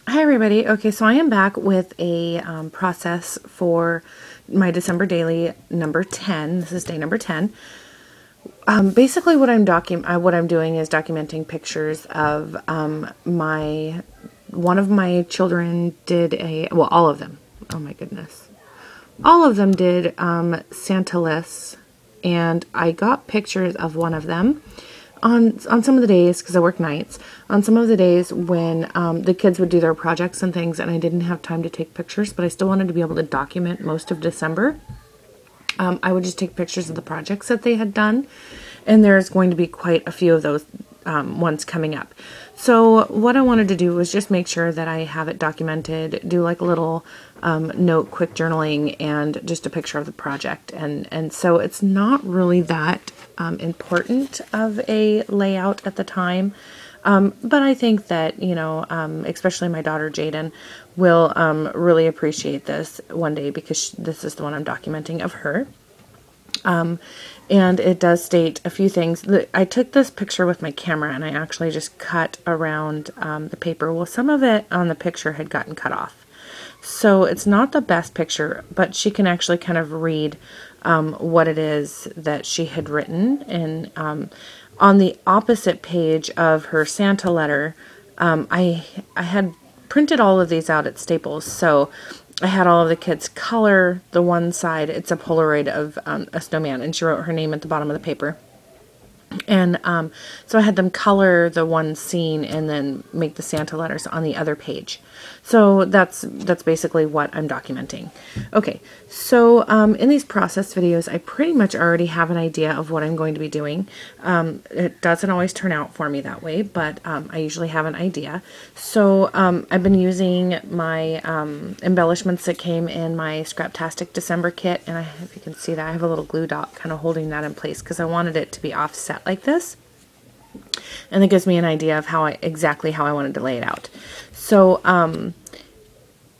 Hi everybody. Okay, so I am back with a process for my December daily number 10. This is day number 10. Basically what I'm doing is documenting pictures of one of my children did all of them. Oh my goodness. All of them did Santa lists, and I got pictures of one of them on some of the days, because I work nights, on some of the days when the kids would do their projects and things and I didn't have time to take pictures, but I still wanted to be able to document most of December. I would just take pictures of the projects that they had done, and there's going to be quite a few of those ones coming up. So what I wanted to do was just make sure that I have it documented, do like a little note, quick journaling, and just a picture of the project. And so it's not really that important of a layout at the time. But I think that, especially my daughter Jaden will really appreciate this one day, because this is the one I'm documenting of her. And it does state a few things. I took this picture with my camera and I actually just cut around the paper. Well, some of it on the picture had gotten cut off. So it's not the best picture, but she can actually kind of read what it is that she had written. And on the opposite page of her Santa letter, I had printed all of these out at Staples. So I had all of the kids color the one side. It's a Polaroid of a snowman, and she wrote her name at the bottom of the paper. And so I had them color the one scene and then make the Santa letters on the other page. So that's basically what I'm documenting. Okay, so in these process videos, I pretty much already have an idea of what I'm going to be doing. It doesn't always turn out for me that way, but I usually have an idea. So I've been using my embellishments that came in my Scraptastic December kit, and if you can see that, I have a little glue dot kind of holding that in place because I wanted it to be offset like this. And that gives me an idea of exactly how I wanted to lay it out. So,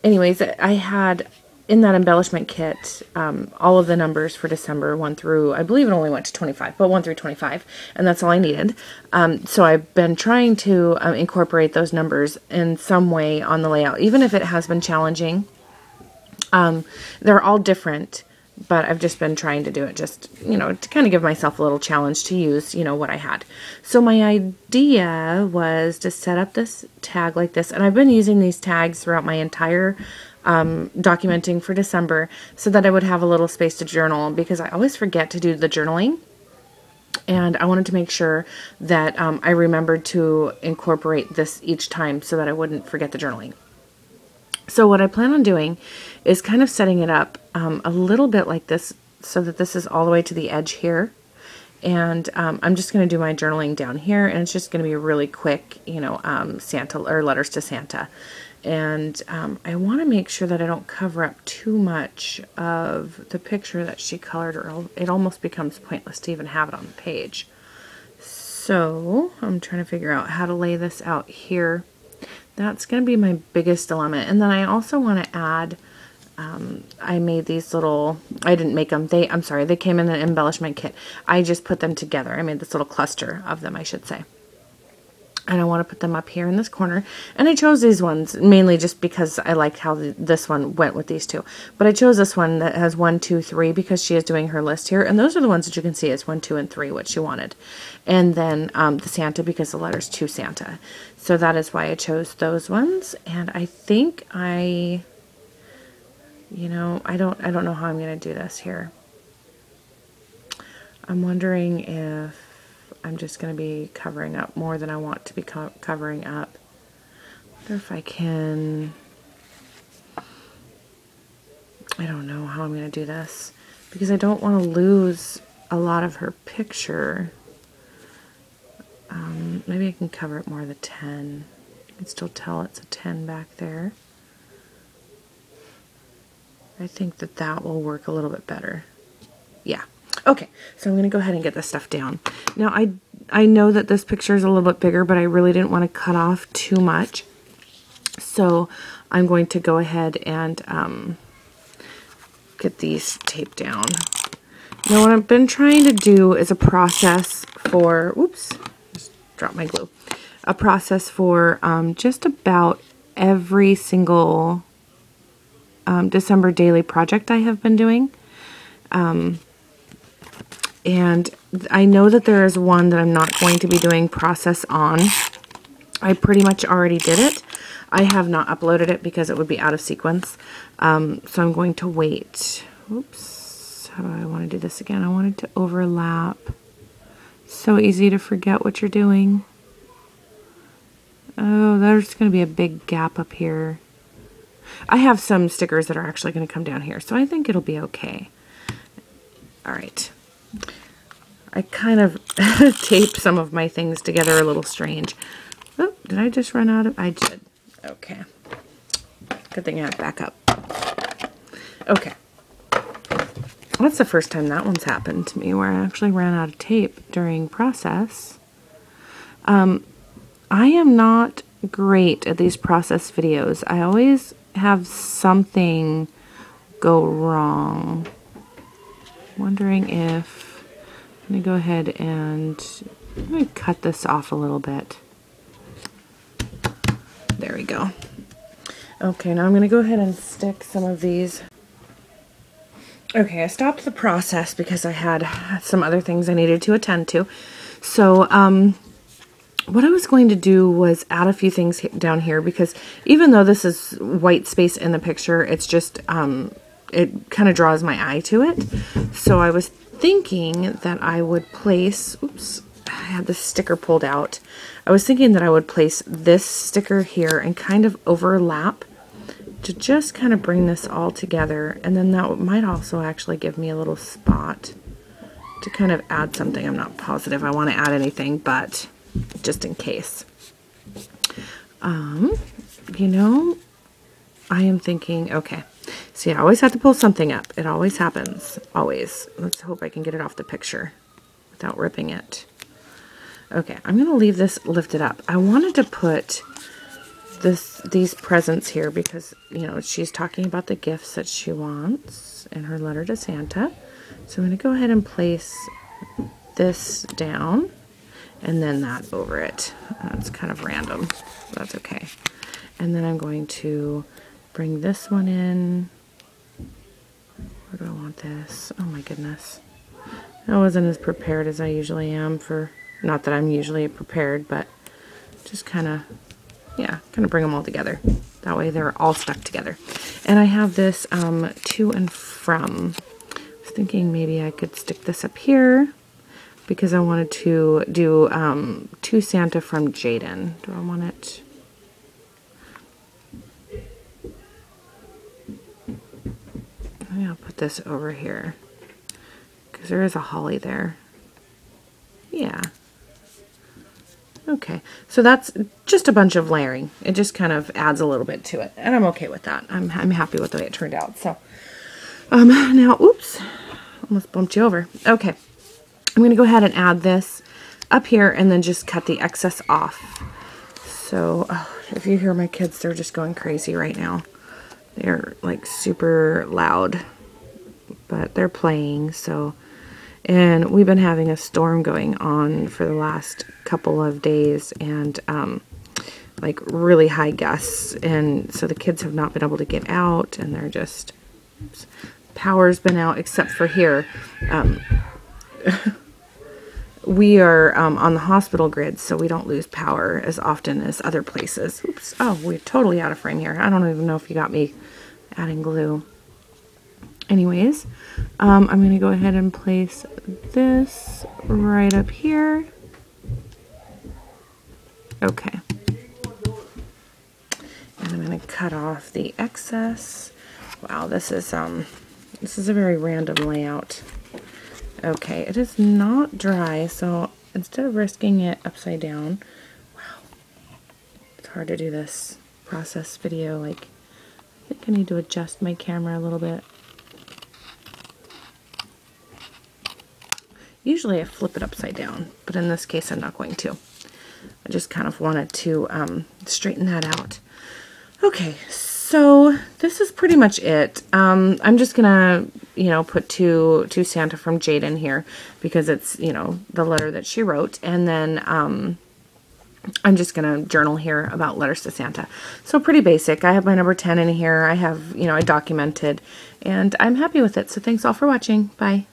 anyways, I had in that embellishment kit all of the numbers for December 1 through, I believe it only went to 25, but 1 through 25, and that's all I needed. So I've been trying to incorporate those numbers in some way on the layout, even if it has been challenging. They're all different, but I've just been trying to do it just, to kind of give myself a little challenge to use, what I had. So my idea was to set up this tag like this. And I've been using these tags throughout my entire documenting for December so that I would have a little space to journal, because I always forget to do the journaling. And I wanted to make sure that I remembered to incorporate this each time so that I wouldn't forget the journaling. So what I plan on doing is kind of setting it up a little bit like this, so that this is all the way to the edge here. And I'm just going to do my journaling down here, and it's just going to be a really quick, Santa or letters to Santa. And I want to make sure that I don't cover up too much of the picture that she colored, or it almost becomes pointless to even have it on the page. So I'm trying to figure out how to lay this out here. That's going to be my biggest dilemma. And then I also want to add, I made these little, I didn't make them, I'm sorry, they came in an embellishment kit. I just put them together. I made this little cluster of them, I should say. And I want to put them up here in this corner. And I chose these ones mainly just because I liked how this one went with these two. But I chose this one that has 1, 2, 3 because she is doing her list here. And those are the ones that you can see as 1, 2, and 3, what she wanted. And then the Santa because the letter's to Santa. So that is why I chose those ones. And I think I don't know how I'm going to do this here. I'm wondering if I'm just going to be covering up more than I want to be covering up. I wonder if I can, I don't know how I'm going to do this, because I don't want to lose a lot of her picture. Maybe I can cover it more of the 10. You can still tell it's a 10 back there. I think that will work a little bit better. Yeah. Okay, so I'm going to go ahead and get this stuff down. Now, I know that this picture is a little bit bigger, but I really didn't want to cut off too much. So I'm going to go ahead and get these taped down. Now, what I've been trying to do is a process for, oops, just dropped my glue. A process for just about every single December daily project I have been doing. And I know that there is one that I'm not going to be doing process on. I pretty much already did it. I have not uploaded it because it would be out of sequence. So I'm going to wait. Oops. How do I want to do this again? I wanted to overlap. So easy to forget what you're doing. Oh, there's going to be a big gap up here. I have some stickers that are actually going to come down here, so I think it'll be okay. All right. I kind of taped some of my things together a little strange. Oh, did I just run out of? I did. Okay. Good thing I had backup. Okay. That's the first time that one's happened to me where I actually ran out of tape during process. I am not great at these process videos. I always have something go wrong. Wondering if I'm going to go ahead and I'm going to cut this off a little bit. There we go. Okay, now I'm going to go ahead and stick some of these. Okay, I stopped the process because I had some other things I needed to attend to. So, what I was going to do was add a few things down here because even though this is white space in the picture, it's just, it kind of draws my eye to it. So I was thinking that I would place, oops, I had this sticker pulled out. I was thinking that I would place this sticker here and kind of overlap to just kind of bring this all together. And then that might also actually give me a little spot to kind of add something. I'm not positive I want to add anything, but just in case. You know, I am thinking, okay. See, I always have to pull something up. It always happens. Always. Let's hope I can get it off the picture without ripping it. Okay, I'm going to leave this lifted up. I wanted to put these presents here because, you know, she's talking about the gifts that she wants in her letter to Santa. So I'm going to go ahead and place this down and then that over it. It's kind of random. That's okay. And then I'm going to bring this one in. Where do I want this? Oh my goodness. I wasn't as prepared as I usually am for, not that I'm usually prepared, but just kind of, yeah, kind of bring them all together. That way they're all stuck together. And I have this to and from. I was thinking maybe I could stick this up here because I wanted to do to Santa from Jaden. Do I want it? Maybe I'll put this over here because there is a holly there. Yeah. Okay, so that's just a bunch of layering. It just kind of adds a little bit to it, and I'm okay with that. I'm happy with the way it turned out. So, now, oops, almost bumped you over. Okay, I'm going to go ahead and add this up here and then just cut the excess off. So, if you hear my kids, they're just going crazy right now. They're like super loud, but they're playing, so... And we've been having a storm going on for the last couple of days and like really high gusts. And so the kids have not been able to get out and they're just, oops, power's been out except for here. We are on the hospital grid, so we don't lose power as often as other places. Oops. Oh, we're totally out of frame here. I don't even know if you got me adding glue. Anyways, I'm going to go ahead and place this right up here. Okay. And I'm going to cut off the excess. Wow, this is a very random layout. Okay, it is not dry, so instead of risking it upside down, wow, it's hard to do this process video. Like, I think I need to adjust my camera a little bit. Usually I flip it upside down, but in this case I'm not going to. I just kind of wanted to straighten that out. Okay, so this is pretty much it. I'm just gonna, you know, put to Santa from Jaden here because it's, you know, the letter that she wrote, and then I'm just going to journal here about letters to Santa. So pretty basic. I have my number 10 in here. I have, I documented, and I'm happy with it. So thanks all for watching. Bye.